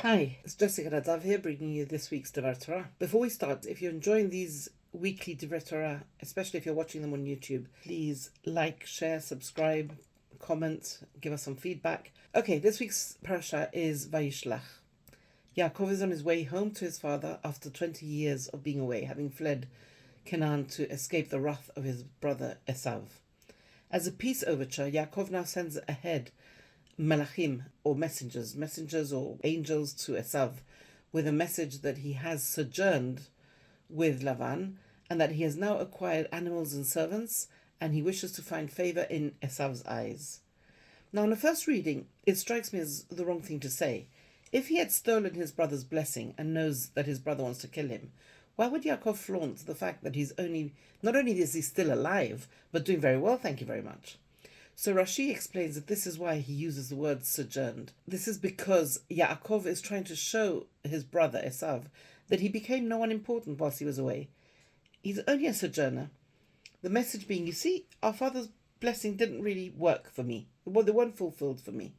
Hi, it's Jessica Nadav here bringing you this week's Divrei Torah. Before we start, if you're enjoying these weekly Divrei Torah, especially if you're watching them on YouTube, please like, share, subscribe, comment, give us some feedback. Okay, this week's Parashat is Vayishlach. Yaakov is on his way home to his father after 20 years of being away, having fled Canaan to escape the wrath of his brother Esav. As a peace overture, Yaakov now sends ahead Malachim, or messengers or angels to Esav, with a message that he has sojourned with Lavan and that he has now acquired animals and servants, and he wishes to find favor in Esav's eyes. Now, on a first reading, it strikes me as the wrong thing to say. If he had stolen his brother's blessing and knows that his brother wants to kill him, why would Yaakov flaunt the fact that not only is he still alive, but doing very well, thank you very much? So Rashi explains that this is why he uses the word sojourned. This is because Yaakov is trying to show his brother Esav that he became no one important whilst he was away. He's only a sojourner. The message being, you see, our father's blessing didn't really work for me. Well, they weren't fulfilled for me.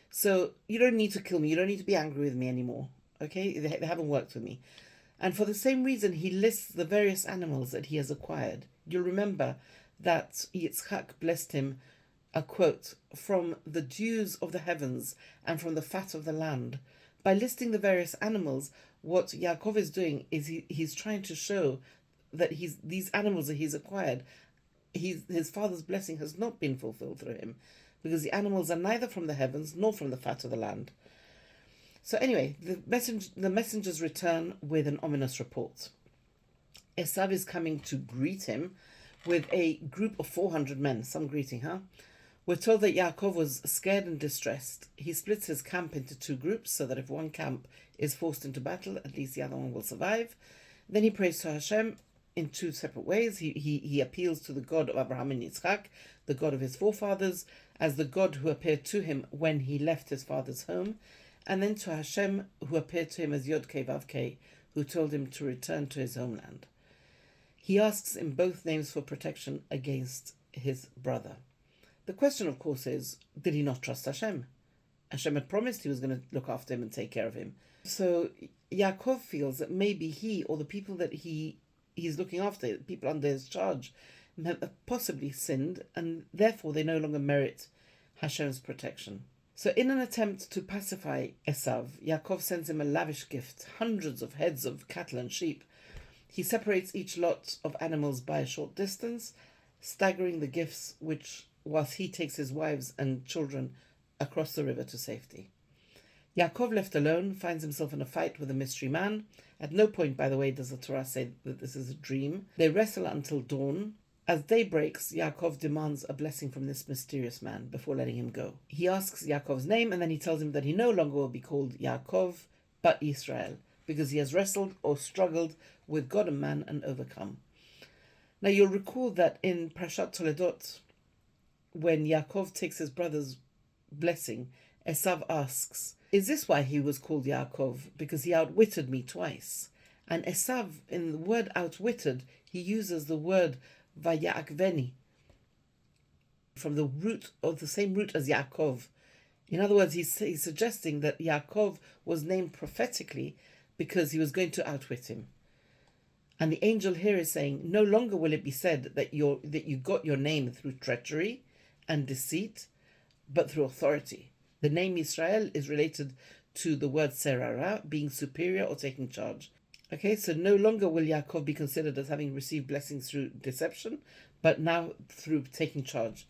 So you don't need to kill me. You don't need to be angry with me anymore. Okay? They haven't worked for me. And for the same reason, he lists the various animals that he has acquired. You'll remember that Yitzchak blessed him, a quote, from the dews of the heavens and from the fat of the land. By listing the various animals, what Yaakov is doing is he's trying to show that these animals that he's acquired, his father's blessing has not been fulfilled through him, because the animals are neither from the heavens nor from the fat of the land. So anyway, the messengers return with an ominous report. Esav is coming to greet him with a group of 400 men. Some greeting, huh? We're told that Yaakov was scared and distressed. He splits his camp into two groups so that if one camp is forced into battle, at least the other one will survive. Then he prays to Hashem in two separate ways. He appeals to the God of Abraham and Yitzchak, the God of his forefathers, as the God who appeared to him when he left his father's home, and then to Hashem, who appeared to him as Yod-Kei Vav-Kei, who told him to return to his homeland. He asks in both names for protection against his brother. The question, of course, is, did he not trust Hashem? Hashem had promised he was going to look after him and take care of him. So Yaakov feels that maybe he or the people that he's looking after, people under his charge, have possibly sinned, and therefore they no longer merit Hashem's protection. So in an attempt to pacify Esav, Yaakov sends him a lavish gift, hundreds of heads of cattle and sheep. He separates each lot of animals by a short distance, staggering the gifts whilst he takes his wives and children across the river to safety. Yaakov, left alone, finds himself in a fight with a mystery man. At no point, by the way, does the Torah say that this is a dream. They wrestle until dawn. As day breaks, Yaakov demands a blessing from this mysterious man before letting him go. He asks Yaakov's name, and then he tells him that he no longer will be called Yaakov, but Yisrael, because he has wrestled or struggled with God and man and overcome. Now you'll recall that in Parashat Toledot, when Yaakov takes his brother's blessing, Esav asks, is this why he was called Yaakov? Because he outwitted me twice. And Esav, in the word outwitted, he uses the word Vayakveni, from the root of the same root as Yaakov. In other words, he's suggesting that Yaakov was named prophetically because he was going to outwit him. And the angel here is saying, no longer will it be said that you got your name through treachery and deceit, but through authority. The name Yisrael is related to the word serara, being superior or taking charge. Okay, so no longer will Yaakov be considered as having received blessings through deception, but now through taking charge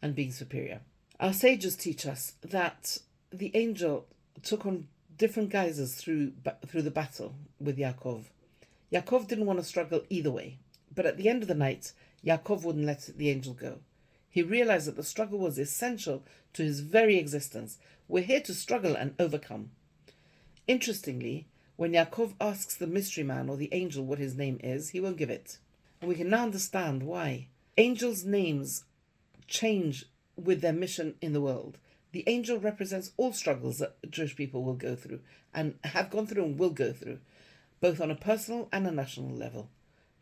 and being superior. Our sages teach us that the angel took on different guises through the battle with Yaakov. Yaakov didn't want to struggle either way, but at the end of the night, Yaakov wouldn't let the angel go. He realized that the struggle was essential to his very existence. We're here to struggle and overcome. Interestingly, when Yaakov asks the mystery man or the angel what his name is, he won't give it. And we can now understand why. Angels' names change with their mission in the world. The angel represents all struggles that Jewish people will go through, and have gone through and will go through, both on a personal and a national level.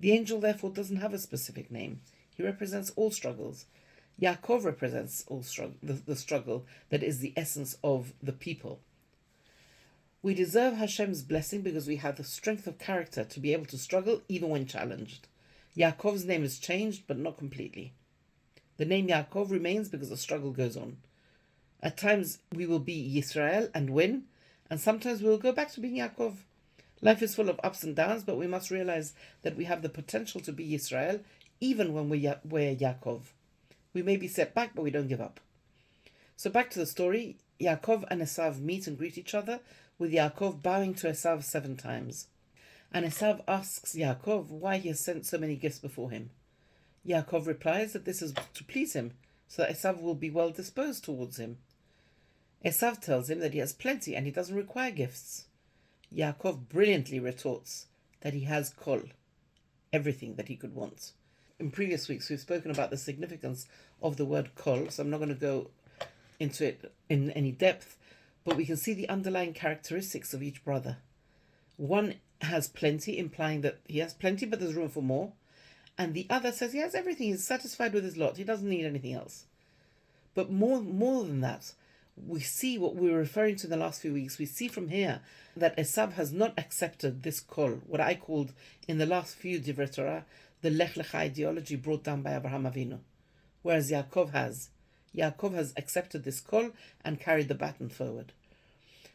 The angel, therefore, doesn't have a specific name. He represents all struggles. Yaakov represents all the struggle that is the essence of the people. We deserve Hashem's blessing because we have the strength of character to be able to struggle even when challenged. Yaakov's name is changed, but not completely. The name Yaakov remains because the struggle goes on. At times we will be Yisrael and win, and sometimes we will go back to being Yaakov. Life is full of ups and downs, but we must realize that we have the potential to be Yisrael even when we're Yaakov. We may be set back, but we don't give up. So back to the story. Yaakov and Esav meet and greet each other, with Yaakov bowing to Esav 7 times. And Esav asks Yaakov why he has sent so many gifts before him. Yaakov replies that this is to please him, so that Esav will be well disposed towards him. Esav tells him that he has plenty and he doesn't require gifts. Yaakov brilliantly retorts that he has kol, everything that he could want. In previous weeks we've spoken about the significance of the word kol, so I'm not going to go into it in any depth, but we can see the underlying characteristics of each brother. One has plenty, implying that he has plenty but there's room for more, and the other says he has everything, he's satisfied with his lot, he doesn't need anything else. But more than that, we see what we were referring to in the last few weeks. We see from here that Esav has not accepted this kol, what I called in the last few Divrei Torah, the Lech Lecha ideology brought down by Abraham Avinu, whereas Yaakov has. Yaakov has accepted this kol and carried the baton forward.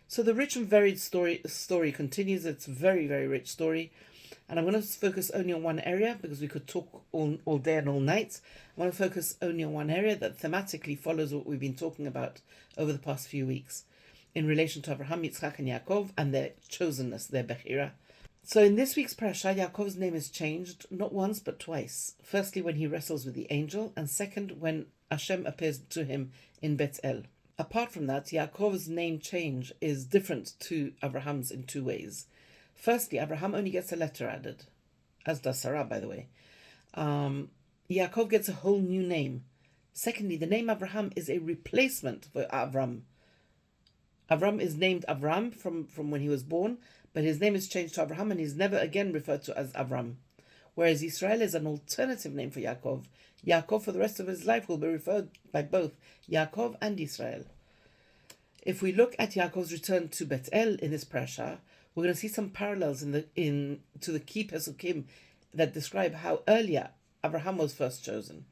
So the rich and varied story continues. It's a very, very rich story. And I'm going to focus only on one area because we could talk all day and all night. I want to focus only on one area that thematically follows what we've been talking about over the past few weeks in relation to Abraham, Yitzchak and Yaakov and their chosenness, their bechira. So in this week's Parashat, Yaakov's name is changed not once but twice. Firstly, when he wrestles with the angel, and second, when Hashem appears to him in Bet El. Apart from that, Yaakov's name change is different to Abraham's in 2 ways. Firstly, Abraham only gets a letter added, as does Sarah, by the way. Yaakov gets a whole new name. Secondly, the name Abraham is a replacement for Avram. Avram is named Avram from when he was born, but his name is changed to Abraham and he's never again referred to as Avram. Whereas Yisrael is an alternative name for Yaakov. Yaakov for the rest of his life will be referred by both Yaakov and Yisrael. If we look at Yaakov's return to Bet El in this parasha, we're going to see some parallels to the key pesukim that describe how earlier Abraham was first chosen.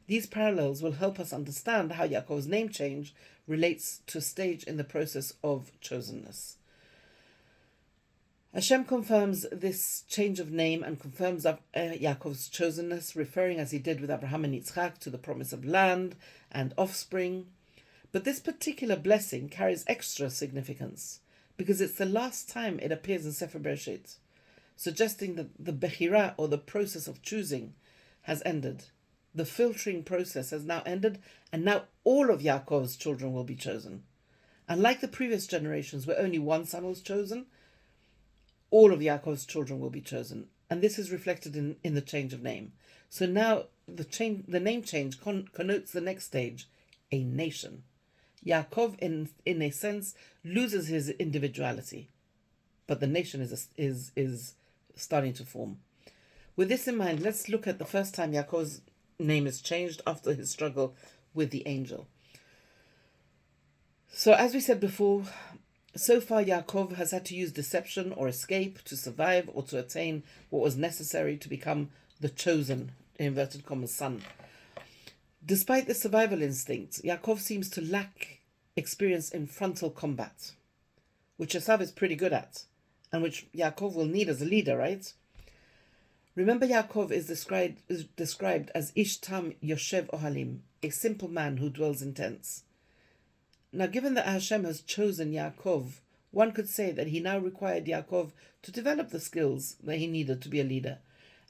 These parallels will help us understand how Yaakov's name change relates to a stage in the process of chosenness. Hashem confirms this change of name and confirms Yaakov's chosenness, referring as he did with Abraham and Yitzchak to the promise of land and offspring. But this particular blessing carries extra significance because it's the last time it appears in Sefer Bereshit, suggesting that the bechira, or the process of choosing, has ended. The filtering process has now ended, and now all of Yaakov's children will be chosen. Unlike the previous generations where only one son was chosen, all of Yaakov's children will be chosen, and this is reflected in the change of name. So now the name change connotes the next stage, a nation. Yaakov, in a sense, loses his individuality, but the nation is starting to form. With this in mind, let's look at the first time Yaakov's name is changed after his struggle with the angel. So as we said before, so far Yaakov has had to use deception or escape to survive or to attain what was necessary to become the chosen, in inverted commas, son. Despite the survival instinct, Yaakov seems to lack experience in frontal combat, which Esav is pretty good at, and which Yaakov will need as a leader, right? Remember, Yaakov is described as Ish Tam Yoshev Ohalim, a simple man who dwells in tents. Now, given that Hashem has chosen Yaakov, one could say that he now required Yaakov to develop the skills that he needed to be a leader.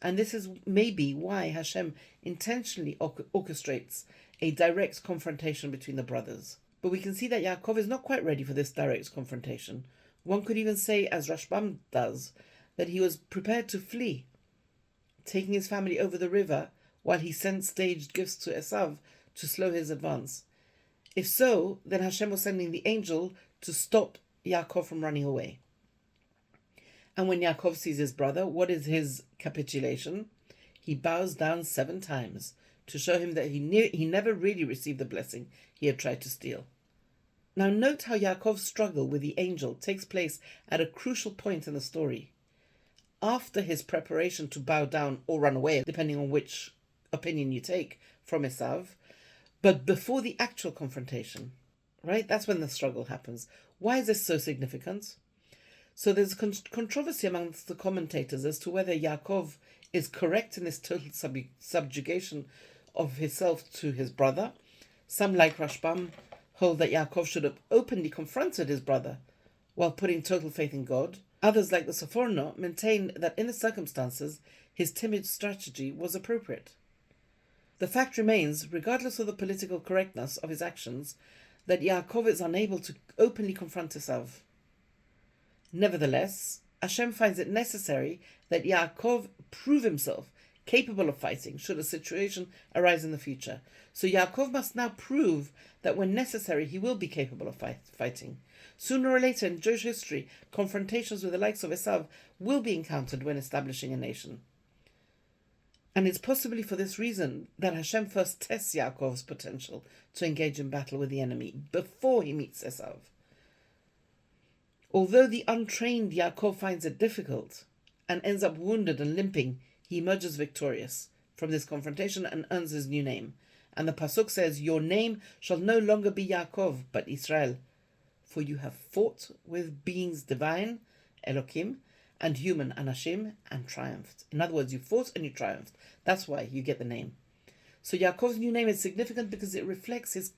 And this is maybe why Hashem intentionally orchestrates a direct confrontation between the brothers. But we can see that Yaakov is not quite ready for this direct confrontation. One could even say, as Rashbam does, that he was prepared to flee, taking his family over the river while he sent staged gifts to Esav to slow his advance. If so, then Hashem was sending the angel to stop Yaakov from running away. And when Yaakov sees his brother, what is his capitulation? He bows down 7 times to show him that he never really received the blessing he had tried to steal. Now note how Yaakov's struggle with the angel takes place at a crucial point in the story. After his preparation to bow down or run away, depending on which opinion you take, from Esav, but before the actual confrontation, right? That's when the struggle happens. Why is this so significant? So there's controversy amongst the commentators as to whether Yaakov is correct in this total subjugation of himself to his brother. Some, like Rashbam, hold that Yaakov should have openly confronted his brother while putting total faith in God. Others, like the Sephorno, maintain that in the circumstances, his timid strategy was appropriate. The fact remains, regardless of the political correctness of his actions, that Yaakov is unable to openly confront Esav. Nevertheless, Hashem finds it necessary that Yaakov prove himself capable of fighting should a situation arise in the future. So Yaakov must now prove that when necessary he will be capable of fighting. Sooner or later in Jewish history, confrontations with the likes of Esav will be encountered when establishing a nation. And it's possibly for this reason that Hashem first tests Yaakov's potential to engage in battle with the enemy before he meets Esav. Although the untrained Yaakov finds it difficult and ends up wounded and limping, he emerges victorious from this confrontation and earns his new name. And the Pasuk says, "Your name shall no longer be Yaakov, but Israel, for you have fought with beings divine, Elokim, and human, Anashim, and triumphed." In other words, you fought and you triumphed. That's why you get the name. So Yaakov's new name is significant because it reflects his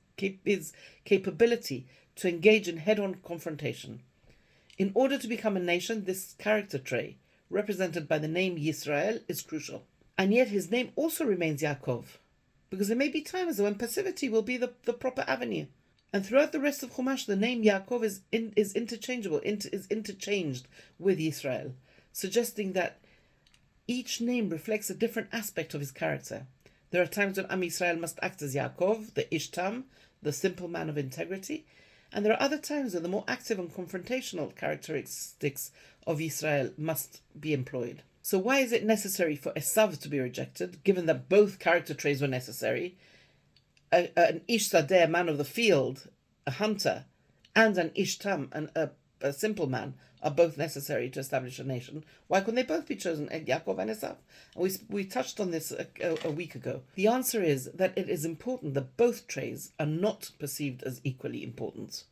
capability to engage in head-on confrontation. In order to become a nation, this character trait, represented by the name Yisrael, is crucial. And yet his name also remains Yaakov, because there may be times when passivity will be the proper avenue. And throughout the rest of Chumash, the name Yaakov is interchangeable, is interchanged with Yisrael, suggesting that each name reflects a different aspect of his character. There are times when Am Yisrael must act as Yaakov, the Ishtam, the simple man of integrity, and there are other times when the more active and confrontational characteristics of Yisrael must be employed. So why is it necessary for Esav to be rejected, given that both character traits were necessary? An Ish Sadeh, a man of the field, a hunter, and an Ishtam, a simple man, are both necessary to establish a nation. Why couldn't they both be chosen, Yaakov and Esav? And we touched on this a week ago. The answer is that it is important that both traits are not perceived as equally important.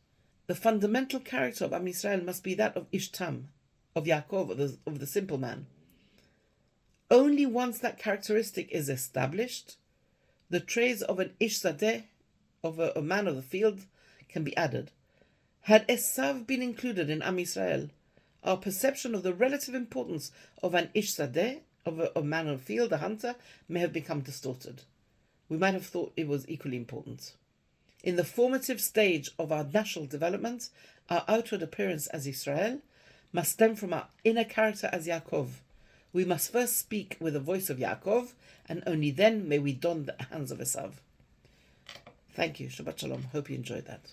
The fundamental character of Am Yisrael must be that of Ishtam, of Yaakov, of the simple man. Only once that characteristic is established, the traits of an Ish Sadeh, of a man of the field, can be added. Had Esav been included in Am Yisrael, our perception of the relative importance of an Ish Sadeh, of a man of the field, a hunter, may have become distorted. We might have thought it was equally important. In the formative stage of our national development, our outward appearance as Israel must stem from our inner character as Yaakov. We must first speak with the voice of Yaakov, and only then may we don the hands of Esav. Thank you. Shabbat Shalom. Hope you enjoyed that.